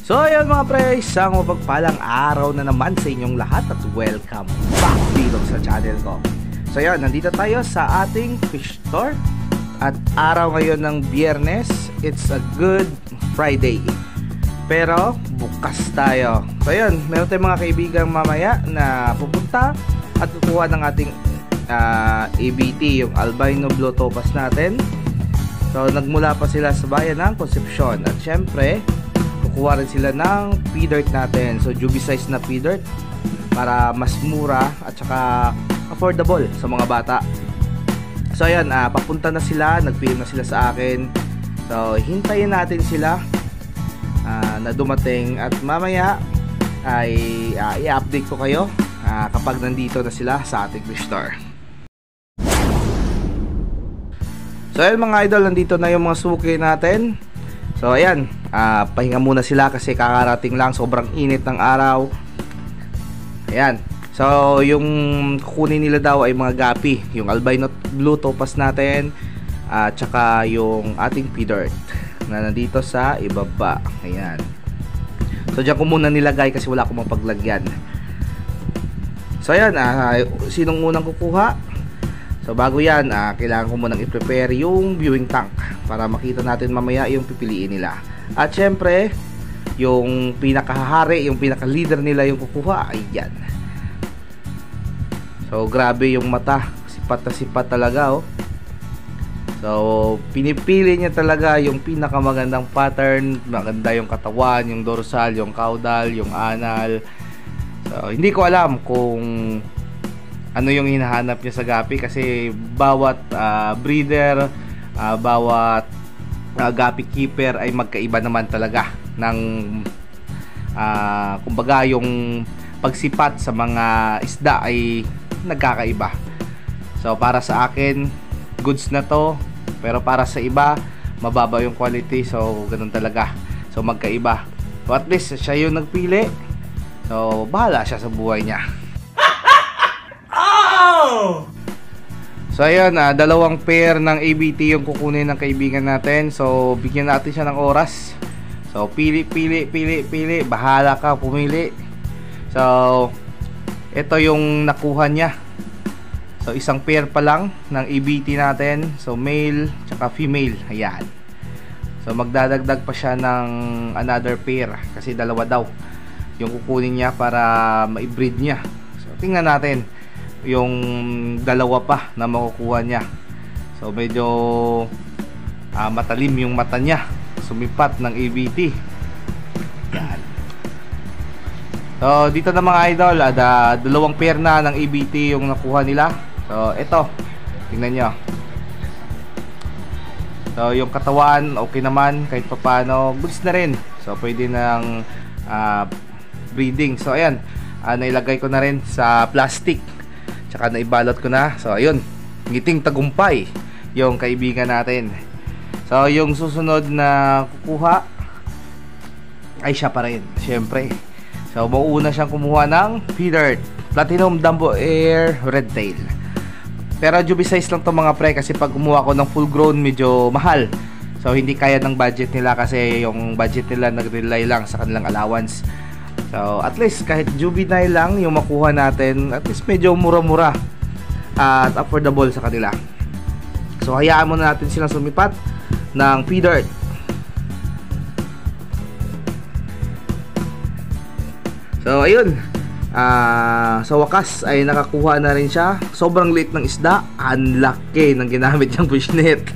So ayun mga pre, isang mapagpalang araw na naman sa inyong lahat at welcome back dito sa channel ko. So ayun, nandito tayo sa ating fish store at araw ngayon ng Biyernes. It's a good Friday, pero bukas tayo. So ayun, meron tayong mga kaibigang mamaya na pupunta at kukuha ng ating ABT, yung albino blue topaz natin. So nagmula pa sila sa bayan ng Concepcion at syempre kukuha rin sila ng P-Dirt natin. So Juby size na P-Dirt para mas mura at saka affordable sa mga bata. So ayan, papunta na sila, nag-PM na sila sa akin. So hintayin natin sila na dumating at mamaya ay i-update ko kayo kapag nandito na sila sa ating fish store. So ayan mga idol, nandito na yung mga suki natin. So ayan, pahinga muna sila kasi kakarating lang, sobrang init ng araw. Ayan, so yung kukunin nila daw ay mga gapi, yung albino blue topaz natin at saka yung ating P-Dirt na nandito sa ibaba. Ayan, so dyan ko muna nilagay kasi wala akong mapaglagyan. So ayan, sinong unang kukuha? So bago yan, kailangan ko munang i-prepare yung viewing tank para makita natin mamaya yung pipiliin nila. At syempre, yung pinakahahari, yung pinaka-leader nila yung kukuha, ayan. So grabe yung mata, sipat na sipat talaga oh. So pinipili niya talaga yung pinakamagandang pattern, maganda yung katawan, yung dorsal, yung caudal, yung anal. So hindi ko alam kung ano yung hinahanap niya sa gapi kasi bawat breeder, bawat gapi keeper ay magkaiba naman talaga ng kumbaga yung pagsipat sa mga isda ay nagkakaiba. So para sa akin goods na to, pero para sa iba mababa yung quality, so ganun talaga. So magkaiba, so at least siya yung nagpili, so bahala siya sa buhay niya. So ayun, dalawang pair ng ABT yung kukunin ng kaibigan natin. So bigyan natin siya ng oras. So pili, bahala ka pumili. So ito yung nakuha niya. So isang pair pa lang ng ABT natin. So male tsaka female. Ayan. So magdadagdag pa siya ng another pair kasi dalawa daw yung kukunin niya para ma-breed niya. So tingnan natin yung dalawa pa na makukuha niya. So medyo matalim yung mata niya, sumipat ng ABT. Yan. So dito na mga idol, dalawang pair na ng ABT yung nakuha nila. So ito, tingnan nyo. So yung katawan okay naman, kahit papano goods na rin. So pwede ng breeding. So ayan, nailagay ko na rin sa plastic, tsaka naibalot ko na. So ayun, ngiting tagumpay yung kaibigan natin. So yung susunod na kukuha ay siya pa rin, syempre. So mauuna siyang kumuha ng P-Dirt Platinum Dumbo Air Red Tail. Pero Juby size lang to mga pre, kasi pag kumuha ko ng full grown medyo mahal. So hindi kaya ng budget nila kasi yung budget nila nag-rely lang sa kanilang allowance. So at least kahit juvenile lang yung makuha natin, at least medyo mura-mura at affordable sa kanila. So hayaan muna natin silang sumipat ng P-Dirt. So ayun, sa wakas ay nakakuha na rin siya. Sobrang liit ng isda, ang laki ng ginamit niyang fishnet.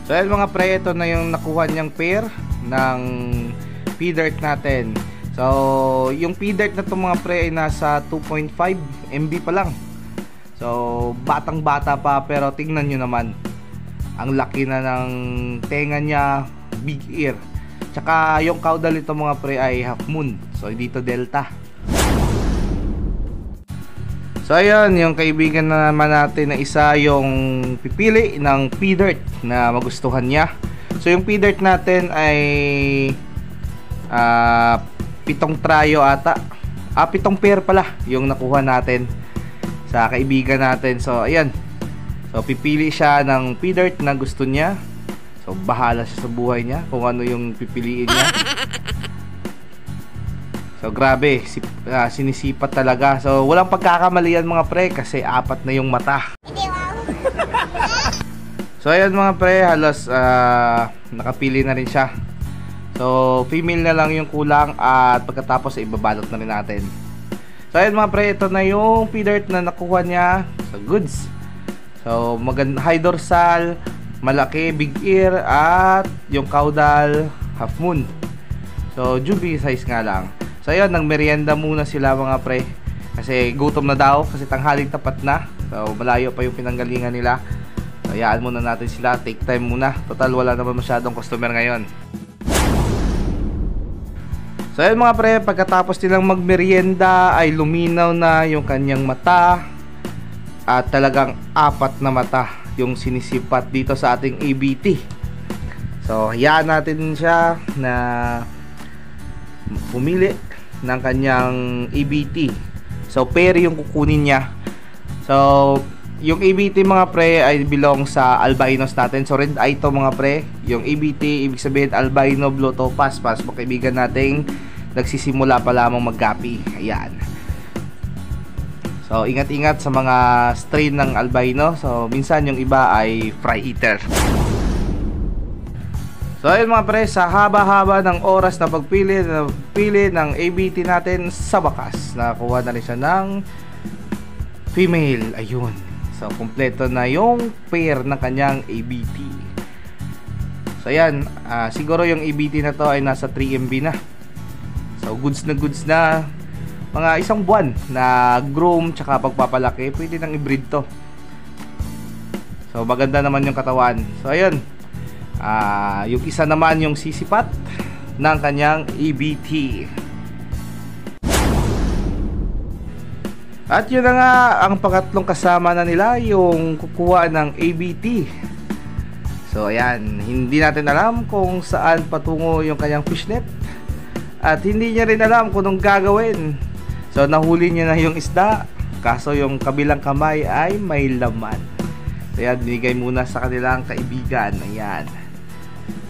So ayun mga pre, ito na yung nakuha niyang pair ng P-Dirt natin. So yung P-Dirt na itong mga pre ay nasa 2.5 MB pa lang. So batang bata pa, pero tingnan nyo naman, ang laki na ng tenga niya, big ear. Tsaka yung caudal nito mga pre ay half moon, so dito delta. So ayun, yung kaibigan na naman natin na isa yung pipili ng P-Dirt na magustuhan niya. So yung P-Dirt natin ay 7 trayo ata, 7 pair pala yung nakuha natin sa kaibigan natin. So ayan, so pipili siya ng P-Dirt na gusto niya. So So bahala siya sa buhay niya kung ano yung pipiliin niya. So grabe, sinisipat talaga. So walang pagkakamalian mga pre kasi 4 na yung mata. So ayan mga pre, halos nakapili na rin siya. So female na lang yung kulang at pagkatapos ibabalot na rin natin. So ayan mga pre, ito na yung P-Dirt na nakuha niya. So goods. So maganda, high dorsal, malaki, big ear, at yung caudal, half moon. So juvie size nga lang. So ayun, nagmerienda muna sila mga pre. Kasi gutom na daw, kasi tanghaling tapat na. So malayo pa yung pinanggalingan nila. So hayaan muna natin sila, take time muna. Total wala naman masyadong customer ngayon. So ayun mga pre, pagkatapos nilang magmerienda ay luminaw na yung kanyang mata. At talagang 4 na mata yung sinisipat dito sa ating ABT. So hayaan natin siya na pumili ng kanyang ABT. So pair yung kukunin niya. So yung ABT mga pre ay belong sa albinos natin. So red eye to mga pre. Yung ABT ibig sabihin albino blue topaz, para sa mga kaibigan nating nagsisimula pa lamang maggapi. Ayan. So ingat-ingat sa mga strain ng albino. So minsan yung iba ay fry eater. So ayun mga pre, sa haba-haba ng oras na pagpili ng ABT natin, sa bakas nakakuha na rin siya ng female. Ayun. So kompleto na yung pair ng kanyang ABT. So ayan, siguro yung ABT na to ay nasa 3 MB na. So goods na mga 1 buwan na groom tsaka pagpapalaki, pwede nang i-breed to. So maganda naman yung katawan. So ayun, yung isa naman yung sisipat ng kanyang ABT. At yun na nga, ang pangatlong kasama na nila yung kukuha ng ABT. So ayan, hindi natin alam kung saan patungo yung kanyang fishnet. At hindi niya rin alam kung anong gagawin. So nahuli niya na yung isda, kaso yung kabilang kamay ay may laman. So ayan, binigay muna sa kanilang kaibigan. Ayan.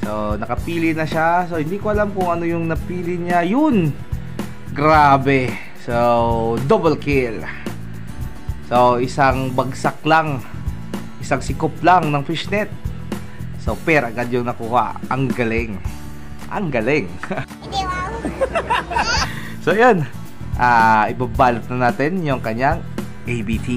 So nakapili na siya. So hindi ko alam kung ano yung napili niya. Yun! Grabe! So double kill. So isang bagsak lang, isang sikop lang ng fishnet. So pair agad yung nakuha. Ang galing. Ang galing. So yan, ibabalot na natin yung kanyang ABT.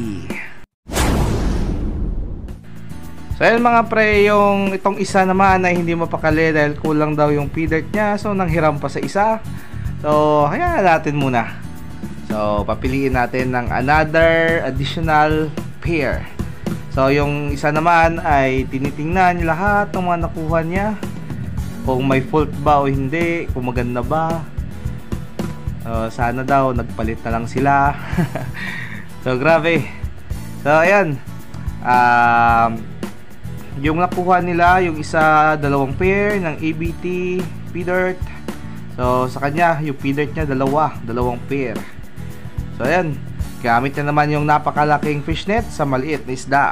So yan mga pre, yung itong isa naman ay hindi mapakali dahil kulang daw yung P-Dirt niya. So nanghiram pa sa isa. So hayaan natin muna. So papiliin natin ng another additional pair. So yung isa naman ay tinitingnan lahat ng mga nakuha niya, kung may fault ba o hindi, kung maganda ba. Sana daw nagpalit na lang sila. So grabe. So ayan, yung nakuha nila, yung isa 2 pair ng ABT P-Dirt. So sa kanya yung P-Dirt niya 2 pair. So ayan, gamit niya naman yung napakalaking fishnet sa maliit na isda.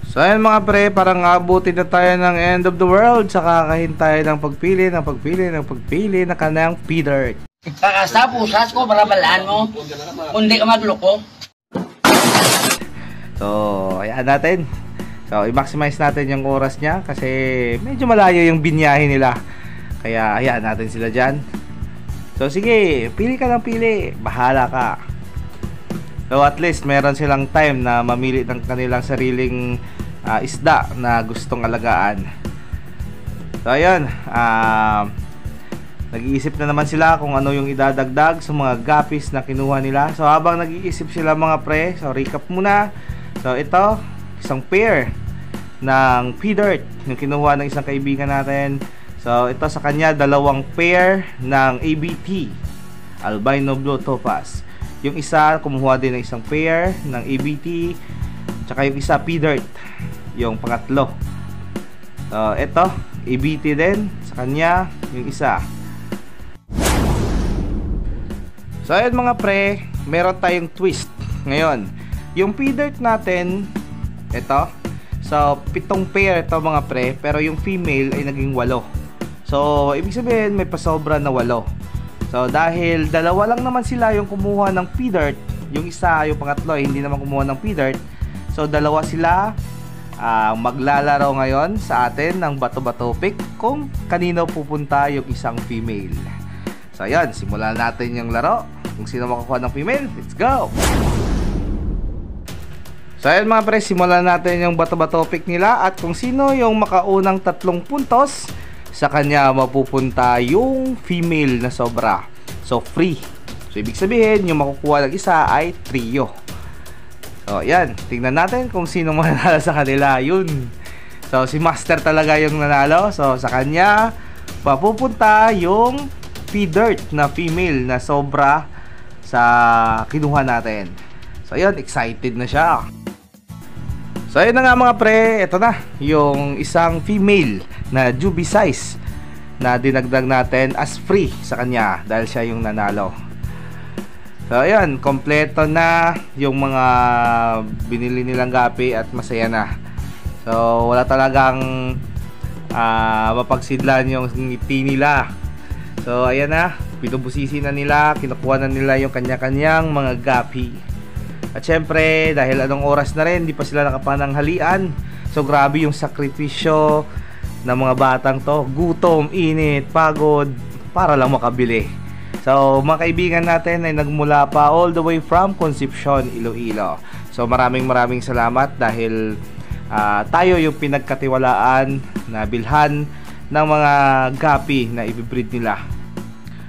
So ayan mga pre, parang abutin na tayo ng end of the world sa kakahintay ng pagpili na kanyang P-Dirt. Kakasa, pusas ko, barabalaan mo. Kundi ka magloko. So ayan natin. So i-maximize natin yung oras niya kasi medyo malayo yung binyahe nila. Kaya ayan natin sila dyan. So sige, pili ka ng pili, bahala ka. So at least meron silang time na mamili ng kanilang sariling isda na gustong alagaan. So ayun, nag-iisip na naman sila kung ano yung idadagdag sa mga guppies na kinuha nila. So habang nag-iisip sila mga pre, so recap muna. So ito, isang pair ng P-Dirt yung kinuha ng isang kaibigan natin. So ito sa kanya 2 pair ng ABT albino blue topaz. Yung isa kumuha din ng isang pair ng ABT, tsaka yung isa P-Dirt yung pangatlo. So ito ABT din sa kanya yung isa. So ayun mga pre, meron tayong twist ngayon. Yung P-Dirt natin ito, So 7 pair ito mga pre, pero yung female ay naging 8. So ibig sabihin may pasobra na 8. So dahil dalawa lang naman sila yung kumuha ng P-Dirt, yung isa, yung pangatlo hindi naman kumuha ng P-Dirt. So dalawa sila maglalaro ngayon sa atin ng bato-bato pick kung kanino pupunta yung isang female. So ayan, simulan natin yung laro. Kung sino makakuha ng female, let's go! So ayan mga pre, simulan natin yung bato-bato pick nila. At kung sino yung makaunang 3 puntos, sa kanya mapupunta yung female na sobra. So free. So ibig sabihin, yung makukuha ng isa ay trio. So ayan, tingnan natin kung sino mananalo sa kanila. Yun. So si Master talaga yung nanalo. So sa kanya mapupunta yung P-Dirt na female na sobra sa kinuha natin. So ayan, excited na siya. So ayun na nga mga pre, ito na yung isang female na Juby size na dinagdag natin as free sa kanya dahil siya yung nanalo. So ayun, kompleto na yung mga binili nilang gapi at masaya na. So wala talagang mapagsidlan yung ngiti nila. So ayan na, pinubusisi na nila, kinukuha na nila yung kanya-kanyang mga gapi. At syempre, dahil anong oras na rin, hindi pa sila nakapananghalian. So grabe yung sakripisyo ng mga batang to. Gutom, init, pagod, para lang makabili. So mga kaibigan natin ay nagmula pa all the way from Concepcion, Iloilo. So maraming salamat dahil tayo yung pinagkatiwalaan na bilhan ng mga gapi na ibibreed nila.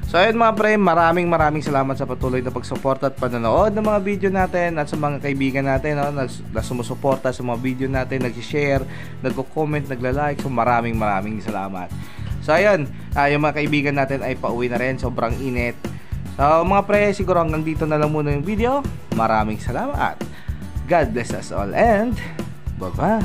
So ayun mga pre, maraming salamat sa patuloy na pagsuporta at panonood ng mga video natin at sa mga kaibigan natin na sumusuporta sa mga video natin, nag-share, nagko-comment, nagla-like. So maraming salamat. So ayun, yung mga kaibigan natin ay pauwi na rin, sobrang init. So mga pre, siguro hanggang dito na lang muna yung video. Maraming salamat. God bless us all and bye-bye.